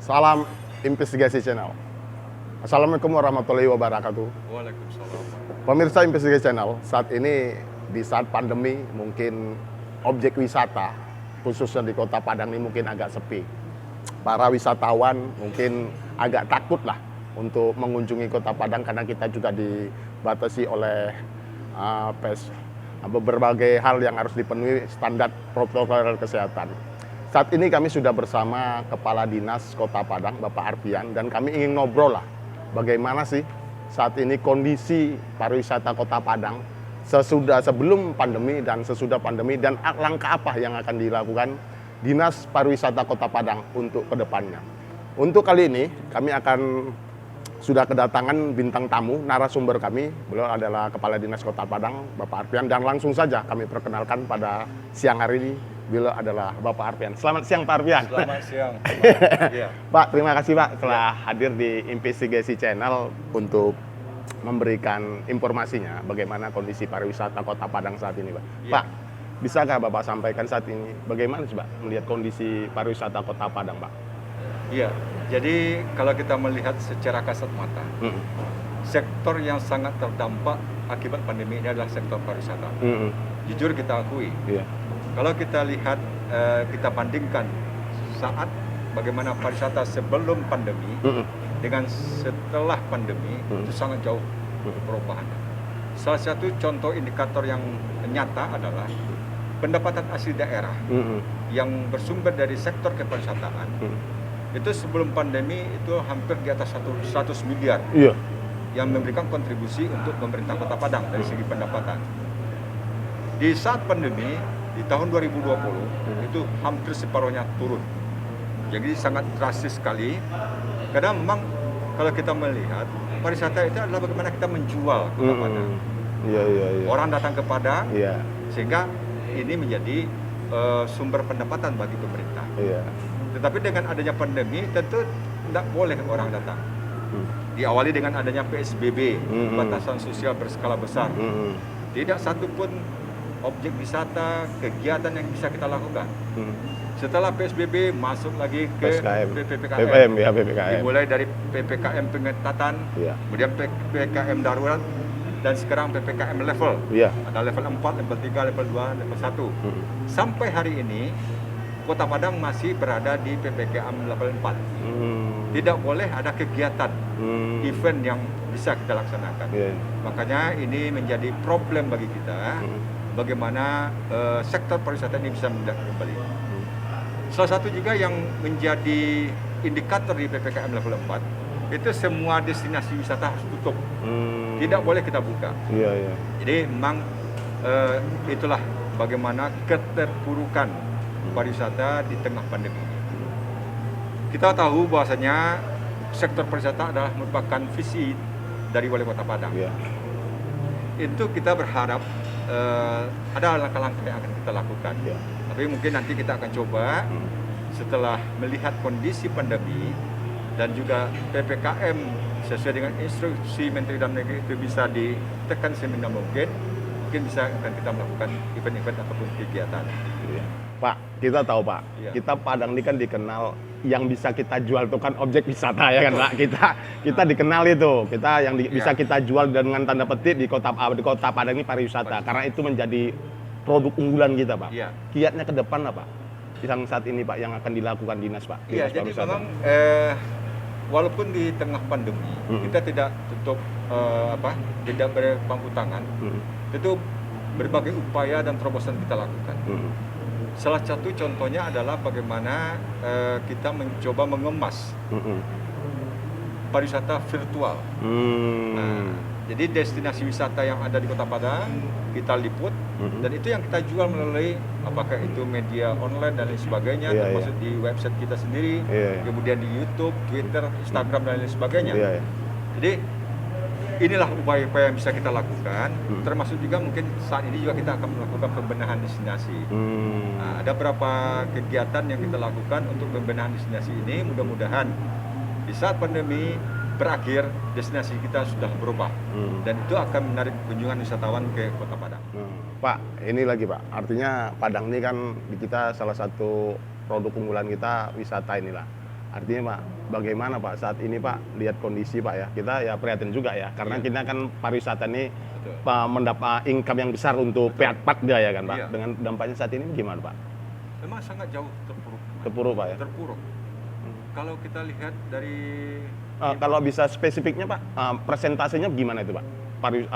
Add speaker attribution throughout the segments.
Speaker 1: Salam Investigasi Channel. Assalamualaikum warahmatullahi wabarakatuh.
Speaker 2: Waalaikumsalam.
Speaker 1: Pemirsa Investigasi Channel, saat ini di saat pandemi mungkin objek wisata khususnya di Kota Padang ini mungkin agak sepi. Para wisatawan mungkin agak takut lah untuk mengunjungi Kota Padang karena kita juga dibatasi oleh berbagai hal yang harus dipenuhi standar protokol kesehatan. Saat ini kami sudah bersama Kepala Dinas Kota Padang, Bapak Arfian, dan kami ingin ngobrol lah bagaimana sih saat ini kondisi pariwisata Kota Padang sebelum pandemi dan sesudah pandemi, dan langkah apa yang akan dilakukan Dinas Pariwisata Kota Padang untuk kedepannya. Untuk kali ini kami akan sudah kedatangan bintang tamu, narasumber kami. Beliau adalah Kepala Dinas Kota Padang, Bapak Arfian, dan langsung saja kami perkenalkan pada siang hari ini. Beliau adalah Bapak Arfian. Selamat siang Pak Arfian.
Speaker 2: Selamat siang. Iya.
Speaker 1: Pak, terima kasih Pak telah hadir di Investigasi Channel untuk memberikan informasinya bagaimana kondisi pariwisata Kota Padang saat ini, Pak.
Speaker 2: Ya.
Speaker 1: Pak, bisakah Bapak sampaikan saat ini bagaimana sih Pak melihat kondisi pariwisata Kota Padang, Pak?
Speaker 2: Iya. Jadi kalau kita melihat secara kasat mata, sektor yang sangat terdampak akibat pandemi ini adalah sektor pariwisata. Jujur kita akui.
Speaker 1: Iya.
Speaker 2: Kalau kita lihat, kita bandingkan saat bagaimana pariwisata sebelum pandemi dengan setelah pandemi, itu sangat jauh perubahannya. Salah satu contoh indikator yang nyata adalah pendapatan asli daerah yang bersumber dari sektor kepariwisataan. Itu sebelum pandemi itu hampir di atas 100 miliar yang memberikan kontribusi untuk pemerintah Kota Padang dari segi pendapatan. Di saat pandemi, di tahun 2020 itu hampir separuhnya turun. Jadi sangat drastis sekali. Karena memang kalau kita melihat pariwisata itu adalah bagaimana kita menjual Kota Padang.
Speaker 1: Iya.
Speaker 2: Orang datang ke Padang,
Speaker 1: Iya.
Speaker 2: sehingga ini menjadi sumber pendapatan bagi pemerintah.
Speaker 1: Iya.
Speaker 2: Tetapi dengan adanya pandemi tentu tidak boleh orang datang. Diawali dengan adanya PSBB, pembatasan sosial berskala besar. Tidak satu pun objek wisata, kegiatan yang bisa kita lakukan. Setelah PSBB masuk lagi ke PPKM. Dimulai dari PPKM pengetatan, kemudian PPKM darurat, dan sekarang PPKM level. Ada level 4, level 3, level 2, level 1. Sampai hari ini Kota Padang masih berada di PPKM level 4. Tidak boleh ada kegiatan, event yang bisa kita laksanakan. Makanya ini menjadi problem bagi kita. Bagaimana sektor pariwisata ini bisa mendapat kembali. Salah satu juga yang menjadi indikator di PPKM level 4, itu semua destinasi wisata harus tutup. Tidak boleh kita buka. Jadi memang itulah bagaimana keterpurukan pariwisata di tengah pandemi ini. Kita tahu bahwasanya sektor pariwisata adalah merupakan visi dari Wali Kota Padang. Itu kita berharap ada langkah-langkah yang akan kita lakukan. Tapi mungkin nanti kita akan coba setelah melihat kondisi pandemi dan juga PPKM sesuai dengan instruksi Menteri Dalam Negeri itu bisa ditekan seminimal mungkin bisa akan kita melakukan event-event ataupun kegiatan.
Speaker 1: Pak, kita tahu Pak, kita Padang ini kan dikenal yang bisa kita jual itu kan objek wisata ya kan Pak. Kita dikenal itu, kita yang bisa kita jual dengan tanda petik di kota Padang ini pariwisata, karena itu menjadi produk unggulan kita Pak. Kiatnya ke depan apa? Yang saat ini Pak yang akan dilakukan dinas Pak.
Speaker 2: Iya, jadi memang walaupun di tengah pandemi kita tidak tutup tidak berpangku tangan, itu berbagai upaya dan terobosan kita lakukan. Salah satu contohnya adalah bagaimana kita mencoba mengemas pariwisata virtual. Nah, jadi destinasi wisata yang ada di Kota Padang kita liput, dan itu yang kita jual melalui apakah itu media online dan lain sebagainya, termasuk di website kita sendiri, kemudian di YouTube, Twitter, Instagram dan lain sebagainya. Jadi inilah upaya-upaya yang bisa kita lakukan, termasuk juga mungkin saat ini juga kita akan melakukan pembenahan destinasi. Nah, ada beberapa kegiatan yang kita lakukan untuk pembenahan destinasi ini. Mudah-mudahan di saat pandemi berakhir, destinasi kita sudah berubah, dan itu akan menarik kunjungan wisatawan ke Kota Padang.
Speaker 1: Pak, ini lagi Pak, artinya Padang ini kan di kita salah satu produk unggulan kita wisata inilah. Artinya Pak, bagaimana Pak saat ini Pak lihat kondisi Pak ya, kita ya prihatin juga ya, karena
Speaker 2: Iya.
Speaker 1: kita kan pariwisata ini
Speaker 2: Betul.
Speaker 1: mendapat income yang besar untuk pihak dia ya kan Pak.
Speaker 2: Iya.
Speaker 1: Dengan dampaknya saat ini gimana Pak?
Speaker 2: Memang sangat jauh terpuruk.
Speaker 1: Terpuruk Pak ya.
Speaker 2: Terpuruk. Kalau kita lihat dari
Speaker 1: Kalau bisa spesifiknya Pak, presentasinya gimana itu Pak?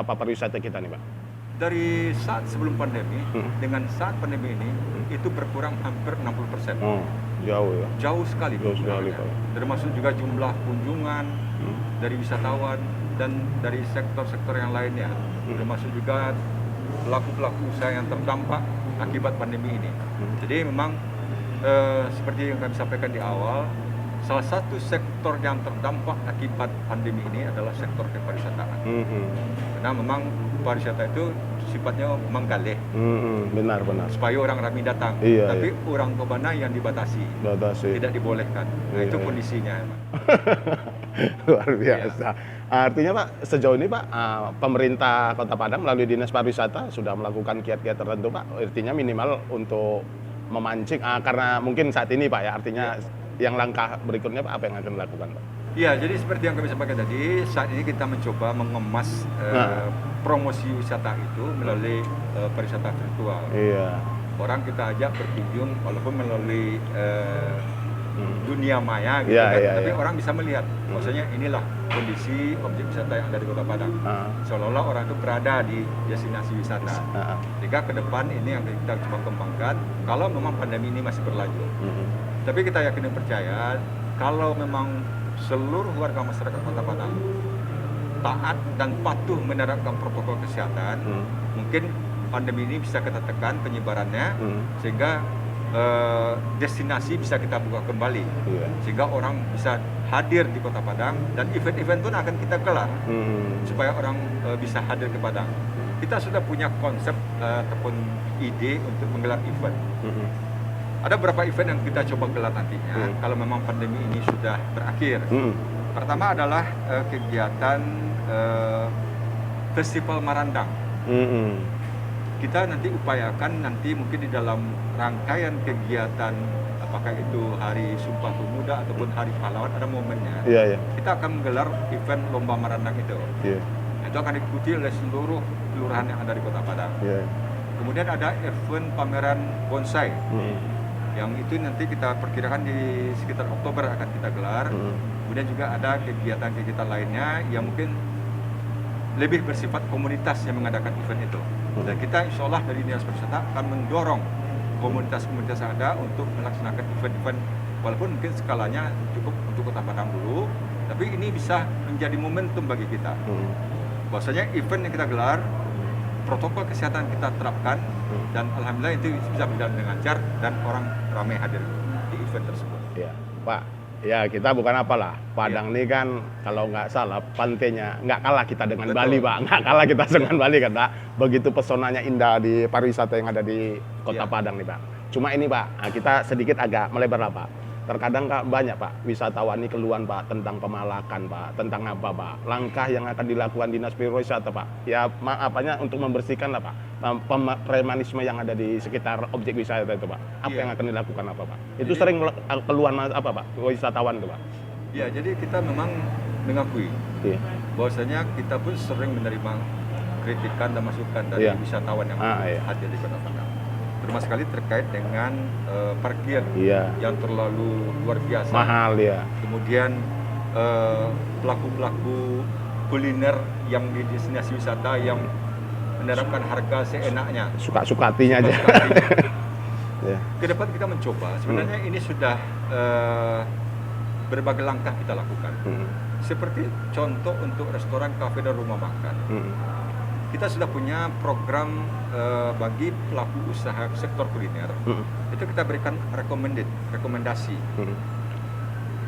Speaker 1: Pariwisata kita nih Pak?
Speaker 2: dari saat sebelum pandemi dengan saat pandemi ini itu berkurang hampir 60%.
Speaker 1: Oh, jauh ya.
Speaker 2: Jauh sekali.
Speaker 1: Jauh sekali,
Speaker 2: berkurangnya.
Speaker 1: Pak.
Speaker 2: Termasuk juga jumlah kunjungan dari wisatawan dan dari sektor-sektor yang lainnya. Termasuk juga pelaku-pelaku usaha yang terdampak akibat pandemi ini. Jadi memang seperti yang kami sampaikan di awal, salah satu sektor yang terdampak akibat pandemi ini adalah sektor kepariwisataan. Karena memang pariwisata itu sifatnya menggalih
Speaker 1: Benar.
Speaker 2: supaya orang ramai datang,
Speaker 1: Iya,
Speaker 2: tapi orang kemana yang dibatasi, tidak dibolehkan. Nah,
Speaker 1: Iya,
Speaker 2: itu
Speaker 1: iya.
Speaker 2: kondisinya. Emang.
Speaker 1: Luar biasa. Artinya Pak, sejauh ini Pak, pemerintah Kota Padang melalui Dinas Pariwisata sudah melakukan kiat-kiat tertentu Pak, artinya minimal untuk memancing, karena mungkin saat ini Pak ya, artinya yang langkah berikutnya Pak, apa yang akan dilakukan Pak?
Speaker 2: Ya, jadi seperti yang kami sampaikan tadi, saat ini kita mencoba mengemas promosi wisata itu melalui pariwisata virtual.
Speaker 1: Iya.
Speaker 2: Orang kita ajak berkunjung walaupun melalui dunia maya gitu
Speaker 1: Iya,
Speaker 2: kan,
Speaker 1: iya,
Speaker 2: tapi
Speaker 1: iya.
Speaker 2: orang bisa melihat, maksudnya inilah kondisi objek wisata yang ada di Kota Padang. Seolah-olah orang itu berada di destinasi wisata. Jika ke depan ini yang kita coba kembangkan, kalau memang pandemi ini masih berlanjut. Tapi kita yakin dan percaya, kalau memang seluruh warga masyarakat Kota Padang taat dan patuh menerapkan protokol kesehatan, mungkin pandemi ini bisa kita tekan penyebarannya, sehingga destinasi bisa kita buka kembali, sehingga orang bisa hadir di Kota Padang dan event-event pun akan kita gelar supaya orang bisa hadir ke Padang. Kita sudah punya konsep ataupun ide untuk menggelar event. Ada beberapa event yang kita coba gelar nantinya kalau memang pandemi ini sudah berakhir. Pertama adalah kegiatan Festival Marandang. Kita nanti upayakan nanti mungkin di dalam rangkaian kegiatan, apakah itu Hari Sumpah Pemuda ataupun Hari Pahlawan, ada momennya.
Speaker 1: Iya.
Speaker 2: Kita akan menggelar event Lomba Marandang itu.
Speaker 1: Iya.
Speaker 2: Itu akan diikuti oleh seluruh kelurahan yang ada di Kota Padang.
Speaker 1: Iya.
Speaker 2: Kemudian ada event pameran bonsai. Yang itu nanti kita perkirakan di sekitar Oktober akan kita gelar. Kemudian juga ada kegiatan-kegiatan lainnya yang mungkin lebih bersifat komunitas yang mengadakan event itu. Dan kita insya Allah dari Dinas Pariwisata akan mendorong komunitas-komunitas yang ada untuk melaksanakan event-event, walaupun mungkin skalanya cukup untuk Kota Padang dulu, tapi ini bisa menjadi momentum bagi kita. Bahwasanya event yang kita gelar, protokol kesehatan kita terapkan, dan alhamdulillah itu bisa berjalan dengan lancar dan orang ramai hadir di event tersebut.
Speaker 1: Iya, Pak. Ya kita bukan apalah, Padang ini kan kalau nggak salah pantainya nggak kalah kita dengan
Speaker 2: Betul.
Speaker 1: Bali Pak, nggak kalah kita dengan Bali kan Pak. Begitu pesonanya indah di pariwisata yang ada di Kota
Speaker 2: Iya.
Speaker 1: Padang nih Pak. Cuma ini Pak, kita sedikit agak melebar lah Pak. Terkadang Kak, banyak Pak wisatawan ini keluhan Pak tentang pemalakan Pak, tentang apa Pak, langkah yang akan dilakukan Dinas Pariwisata Pak, ya apanya untuk membersihkan lah Pak, premanisme yang ada di sekitar objek wisata itu Pak, apa
Speaker 2: Iya.
Speaker 1: yang akan dilakukan apa Pak? Itu
Speaker 2: Jadi-
Speaker 1: sering keluhan apa Pak, wisatawan itu Pak?
Speaker 2: Ya, jadi kita memang mengakui
Speaker 1: Iya.
Speaker 2: bahwasanya kita pun sering menerima kritikan dan masukan dari
Speaker 1: Iya.
Speaker 2: wisatawan yang
Speaker 1: Iya.
Speaker 2: hadir di Kota Padang. Terutama sekali terkait dengan parkir
Speaker 1: Iya,
Speaker 2: yang terlalu luar biasa.
Speaker 1: mahal ya.
Speaker 2: Kemudian pelaku-pelaku kuliner yang di destinasi wisata yang menerapkan harga seenaknya.
Speaker 1: Suka-suka hatinya aja. Ya.
Speaker 2: Ke depan kita mencoba, sebenarnya ini sudah berbagai langkah kita lakukan. Seperti contoh untuk restoran, kafe, dan rumah makan. Kita sudah punya program bagi pelaku usaha sektor kuliner. Itu kita berikan rekomendasi.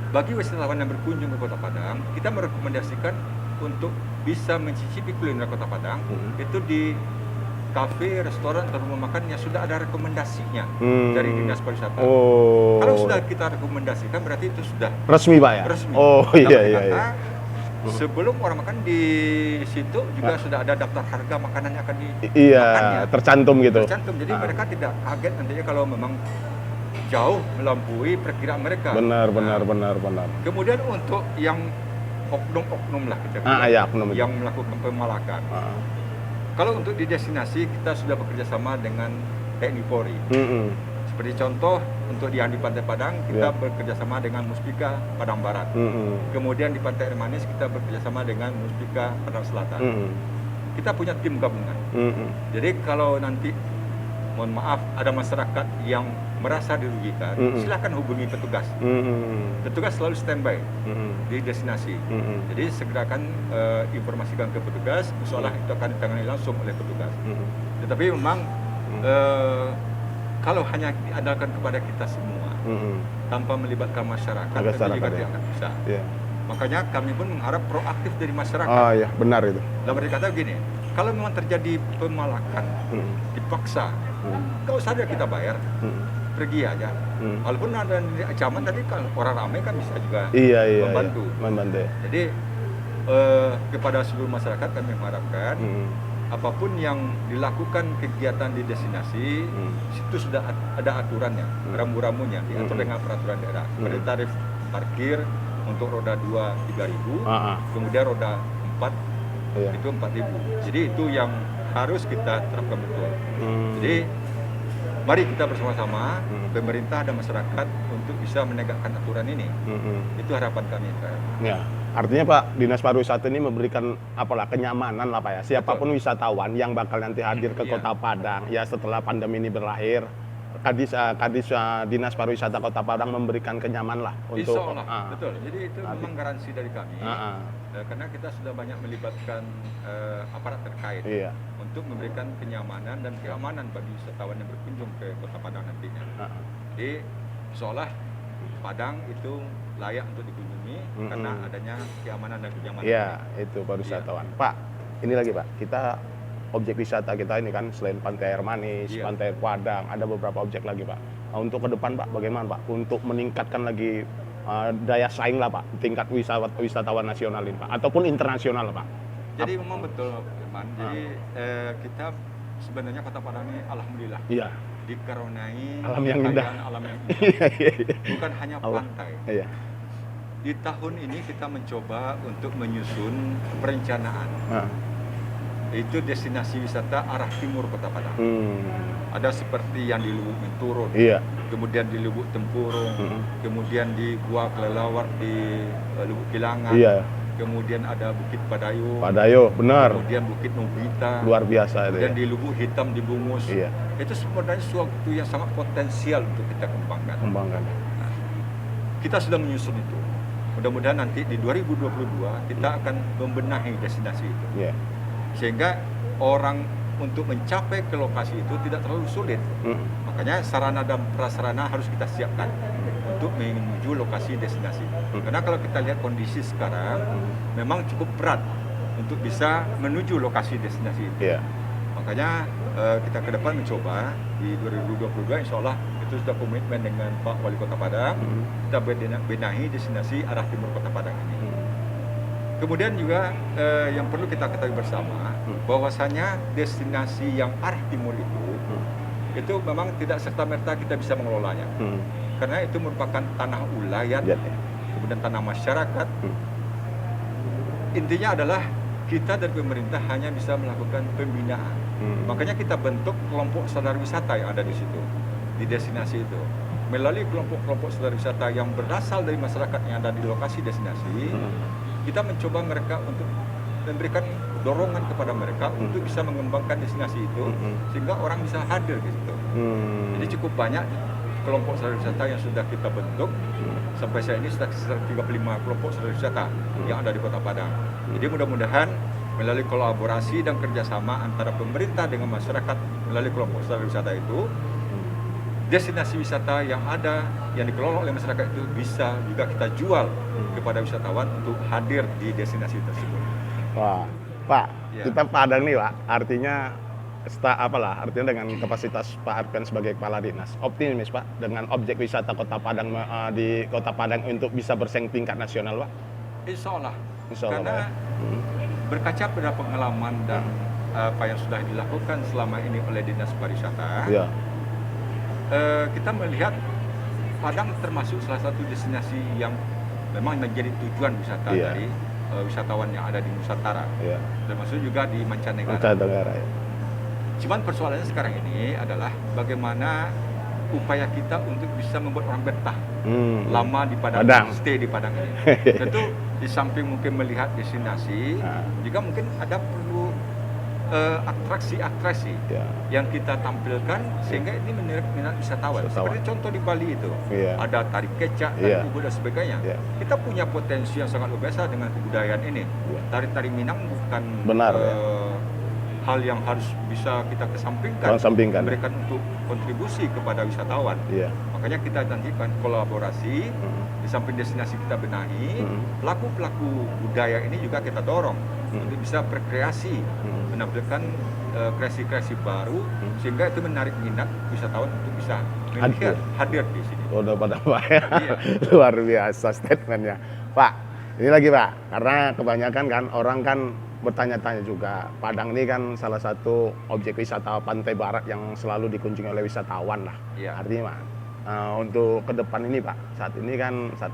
Speaker 2: Bagi wisatawan yang berkunjung ke Kota Padang, kita merekomendasikan untuk bisa mencicipi kuliner Kota Padang itu di kafe, restoran, atau rumah makan yang sudah ada rekomendasinya dari Dinas Pariwisata.
Speaker 1: Oh.
Speaker 2: Kalau sudah kita rekomendasikan berarti itu sudah
Speaker 1: Resmi Pak ya?
Speaker 2: resmi.
Speaker 1: Oh
Speaker 2: Dapat
Speaker 1: iya.
Speaker 2: dikata, sebelum orang makan di situ juga sudah ada daftar harga makanan yang akan
Speaker 1: Iya,
Speaker 2: dimakannya.
Speaker 1: tercantum gitu.
Speaker 2: Tercantum. Jadi mereka tidak kaget nantinya kalau memang jauh melampaui perkiraan mereka.
Speaker 1: Benar.
Speaker 2: Kemudian untuk yang oknum-oknum lah kita
Speaker 1: Ya, oknum itu.
Speaker 2: yang melakukan pemalakan. Kalau untuk di destinasi kita sudah bekerja sama dengan TNI Polri. Seperti contoh untuk yang di Pantai Padang kita bekerja sama dengan Muspika Padang Barat. Kemudian di Pantai Air Manis kita bekerja sama dengan Muspika Padang Selatan. Kita punya tim gabungan. Jadi kalau nanti mohon maaf ada masyarakat yang merasa dirugikan, silakan hubungi petugas. Petugas selalu standby di destinasi. Jadi segerakan informasikan ke petugas, seolah itu akan ditangani langsung oleh petugas. Tetapi memang kalau hanya diandalkan kepada kita semua, tanpa melibatkan masyarakat, tentu juga tidak bisa. Makanya kami pun mengharap proaktif dari masyarakat.
Speaker 1: Oh iya, benar itu.
Speaker 2: Dalam arti kata begini, kalau memang terjadi pemalakan, dipaksa, nggak usah ada kita bayar, pergi aja. Walaupun ada ancaman tadi kan orang ramai kan bisa juga membantu. Jadi kepada seluruh masyarakat kami mengharapkan apapun yang dilakukan kegiatan di destinasi, situ sudah ada aturannya, rambu-rambunya diatur dengan peraturan daerah. Seperti tarif parkir untuk roda 2 3.000, kemudian roda 4 itu 4.000. Jadi itu yang harus kita terapkan betul. Jadi mari kita bersama-sama, pemerintah dan masyarakat untuk bisa menegakkan aturan ini. Itu harapan kami.
Speaker 1: Ya, artinya Pak, Dinas Pariwisata ini memberikan kenyamanan lah Pak ya. Siapapun wisatawan yang bakal nanti hadir ke Kota Padang ya setelah pandemi ini berakhir, Dinas Pariwisata Kota Padang memberikan kenyamanan lah untuk.
Speaker 2: Insya Allah, betul. Jadi itu memang garansi dari kami. Karena kita sudah banyak melibatkan aparat terkait untuk memberikan kenyamanan dan keamanan bagi wisatawan yang berkunjung ke Kota Padang nantinya. Jadi seolah Padang itu layak untuk dikunjungi karena adanya keamanan dan kenyamanan.
Speaker 1: Iya, itu Pak wisatawan. Pak, ini lagi Pak, kita objek wisata kita ini kan selain Pantai Air Manis, Pantai Padang, ada beberapa objek lagi Pak. Nah, untuk ke depan Pak, bagaimana Pak? Untuk meningkatkan lagi daya saing lah Pak, tingkat wisatawan nasional ini Pak, ataupun internasional Pak.
Speaker 2: Jadi memang betul Firman. Jadi kita sebenarnya Kota Padang ini alhamdulillah dikaruniai
Speaker 1: alam yang indah.
Speaker 2: Alam yang indah. Bukan hanya pantai. Di tahun ini kita mencoba untuk menyusun perencanaan. Itu destinasi wisata arah timur Kota Padang. Ada seperti yang di Lubuk Menturun, kemudian di Lubuk Tempurung, kemudian di Gua Kelelawar di Lubuk Kilangan, kemudian ada Bukit Padayo, benar. Kemudian Bukit Nobita,
Speaker 1: luar biasa itu.
Speaker 2: Dan di Lubuk Hitam di Bungus. Itu sebenarnya suatu yang sangat potensial untuk kita kembangkan. Nah, kita sudah menyusun itu. Mudah-mudahan nanti di 2022 kita akan membenahi destinasi itu. Sehingga orang untuk mencapai ke lokasi itu tidak terlalu sulit. Makanya sarana dan prasarana harus kita siapkan untuk menuju lokasi destinasi. Karena kalau kita lihat kondisi sekarang, memang cukup berat untuk bisa menuju lokasi destinasi itu. Makanya kita ke depan mencoba di 2022 insya Allah itu sudah komitmen dengan Pak Wali Kota Padang, kita benahi destinasi arah timur Kota Padang ini. Kemudian juga yang perlu kita ketahui bersama bahwasanya destinasi yang arah timur itu memang tidak serta-merta kita bisa mengelolanya. Karena itu merupakan tanah ulayat, kemudian tanah masyarakat. Intinya adalah kita dari pemerintah hanya bisa melakukan pembinaan. Makanya kita bentuk kelompok sadar wisata yang ada di situ, di destinasi itu. Melalui kelompok-kelompok sadar wisata yang berasal dari masyarakat yang ada di lokasi destinasi, kita mencoba mereka untuk memberikan dorongan kepada mereka untuk bisa mengembangkan destinasi itu sehingga orang bisa hadir di situ. Jadi cukup banyak kelompok sadar wisata yang sudah kita bentuk. Sampai saat ini sudah sekitar 35 kelompok sadar wisata yang ada di Kota Padang. Jadi mudah-mudahan melalui kolaborasi dan kerjasama antara pemerintah dengan masyarakat melalui kelompok sadar wisata itu, destinasi wisata yang ada, yang dikelola oleh masyarakat itu bisa juga kita jual kepada wisatawan untuk hadir di destinasi tersebut.
Speaker 1: Wah, Pak, kita Padang nih Pak, artinya artinya dengan kapasitas Pak Arpian sebagai kepala dinas, optimis Pak dengan objek wisata Kota Padang di Kota Padang untuk bisa bersaing tingkat nasional Pak?
Speaker 2: Insya Allah karena berkaca pada pengalaman dan apa yang sudah dilakukan selama ini oleh Dinas Pariwisata, kita melihat Padang termasuk salah satu destinasi yang memang menjadi tujuan wisata
Speaker 1: Iya.
Speaker 2: dari wisatawan yang ada di Nusantara,
Speaker 1: Iya.
Speaker 2: termasuk juga di mancanegara.
Speaker 1: Mancanegara ya.
Speaker 2: Cuman persoalannya sekarang ini adalah bagaimana upaya kita untuk bisa membuat orang betah lama di Padang, stay di Padang ini. Tentu di samping mungkin melihat destinasi, juga mungkin ada perlu atraksi-atraksi yang kita tampilkan sehingga ini menarik minat wisatawan. Seperti contoh di Bali itu, ada tarik kecak, tarik ubud dan sebagainya. Kita punya potensi yang sangat luar biasa dengan kebudayaan ini. Tari-tari Minang bukan hal yang harus bisa kita kesampingkan, memberikan untuk kontribusi kepada wisatawan. Makanya kita janjikan kolaborasi, di samping destinasi kita benahi, pelaku-pelaku budaya ini juga kita dorong untuk bisa berkreasi, menampilkan kreasi-kreasi baru, sehingga itu menarik minat wisatawan untuk bisa hadir di sini.
Speaker 1: Udah pada Pak ya. Luar biasa statementnya. Pak, ini lagi Pak, karena kebanyakan kan orang kan bertanya-tanya juga, Padang ini kan salah satu objek wisata pantai barat yang selalu dikunjungi oleh wisatawan lah. Artinya Pak, untuk ke depan ini Pak, saat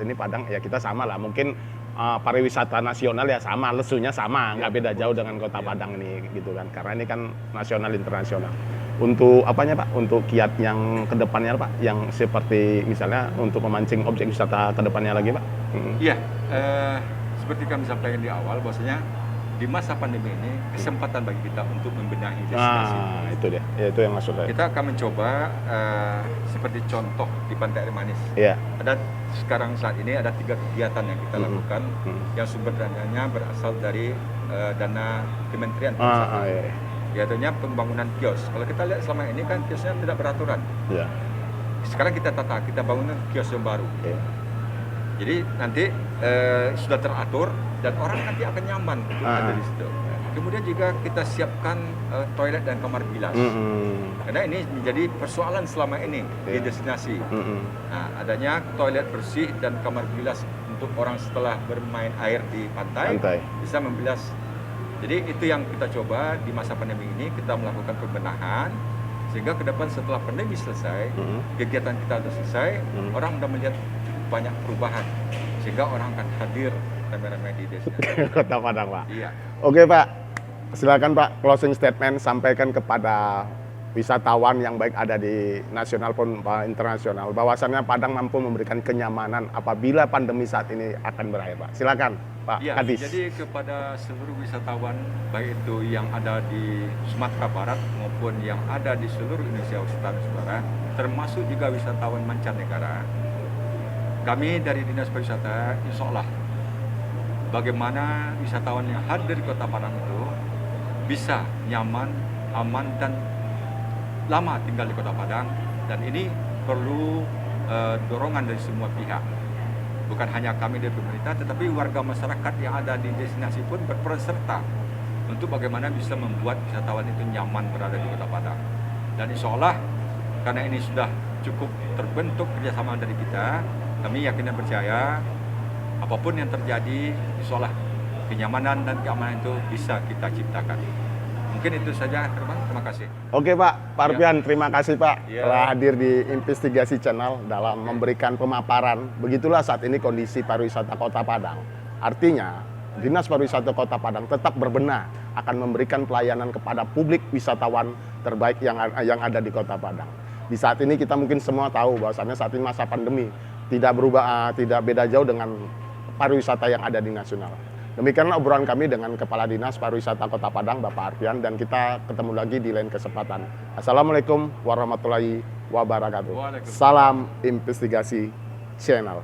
Speaker 1: ini Padang ya kita sama lah, mungkin pariwisata nasional ya sama, lesunya sama, nggak beda jauh dengan kota Padang ini gitu kan, karena ini kan nasional internasional. Untuk apanya Pak, untuk kiat yang ke depannya Pak, yang seperti misalnya untuk memancing objek wisata ke depannya lagi Pak?
Speaker 2: Iya, seperti kami sampaikan di awal, bahwasanya di masa pandemi ini kesempatan bagi kita untuk membenahi destinasi.
Speaker 1: Itu dia, ya, itu yang maksud saya.
Speaker 2: Kita akan mencoba seperti contoh di Pantai Air Manis. Ada sekarang saat ini ada 3 kegiatan yang kita lakukan, yang sumber dananya berasal dari dana Kementerian Pariwisata. Yaitu pembangunan kios. Kalau kita lihat selama ini kan kiosnya tidak beraturan. Sekarang kita tata, kita bangun kios yang baru. Jadi nanti sudah teratur dan orang nanti akan nyaman untuk ada di situ. Kemudian juga kita siapkan toilet dan kamar bilas. Karena ini menjadi persoalan selama ini di destinasi. Nah, adanya toilet bersih dan kamar bilas untuk orang setelah bermain air di pantai. Bisa membilas. Jadi itu yang kita coba di masa pandemi ini, kita melakukan pembenahan sehingga ke depan setelah pandemi selesai, kegiatan kita sudah selesai, orang sudah melihat banyak perubahan sehingga orang akan hadir ramai-ramai di destinasi
Speaker 1: Kota Padang Pak.
Speaker 2: Iya.
Speaker 1: Oke Pak, silakan Pak closing statement, sampaikan kepada wisatawan yang baik ada di nasional pun internasional, bahwasannya Padang mampu memberikan kenyamanan apabila pandemi saat ini akan berakhir Pak. Silakan Pak Kadis.
Speaker 2: Jadi kepada seluruh wisatawan baik itu yang ada di Sumatera Barat maupun yang ada di seluruh Indonesia Saudara, termasuk juga wisatawan mancanegara, kami dari Dinas Pariwisata insya Allah bagaimana wisatawan yang hadir di Kota Padang itu bisa nyaman, aman, dan lama tinggal di Kota Padang. Dan ini perlu dorongan dari semua pihak. Bukan hanya kami dari pemerintah, tetapi warga masyarakat yang ada di destinasi pun berperan serta untuk bagaimana bisa membuat wisatawan itu nyaman berada di Kota Padang. Dan insya Allah karena ini sudah cukup terbentuk kerjasama dari kita, kami yakin dan percaya apapun yang terjadi, insya Allah kenyamanan dan keamanan itu bisa kita ciptakan. Mungkin itu saja, terima kasih.
Speaker 1: Oke Pak Arfian, terima kasih Pak telah hadir di Investigasi Channel dalam memberikan pemaparan. Begitulah saat ini kondisi pariwisata Kota Padang. Artinya, Dinas Pariwisata Kota Padang tetap berbenah akan memberikan pelayanan kepada publik wisatawan terbaik yang ada di Kota Padang. Di saat ini kita mungkin semua tahu bahwasannya saat ini masa pandemi tidak berubah, tidak beda jauh dengan pariwisata yang ada di nasional. Demikianlah obrolan kami dengan Kepala Dinas Pariwisata Kota Padang, Bapak Arfian, dan kita ketemu lagi di lain kesempatan. Assalamualaikum warahmatullahi wabarakatuh. Salam Investigasi Channel.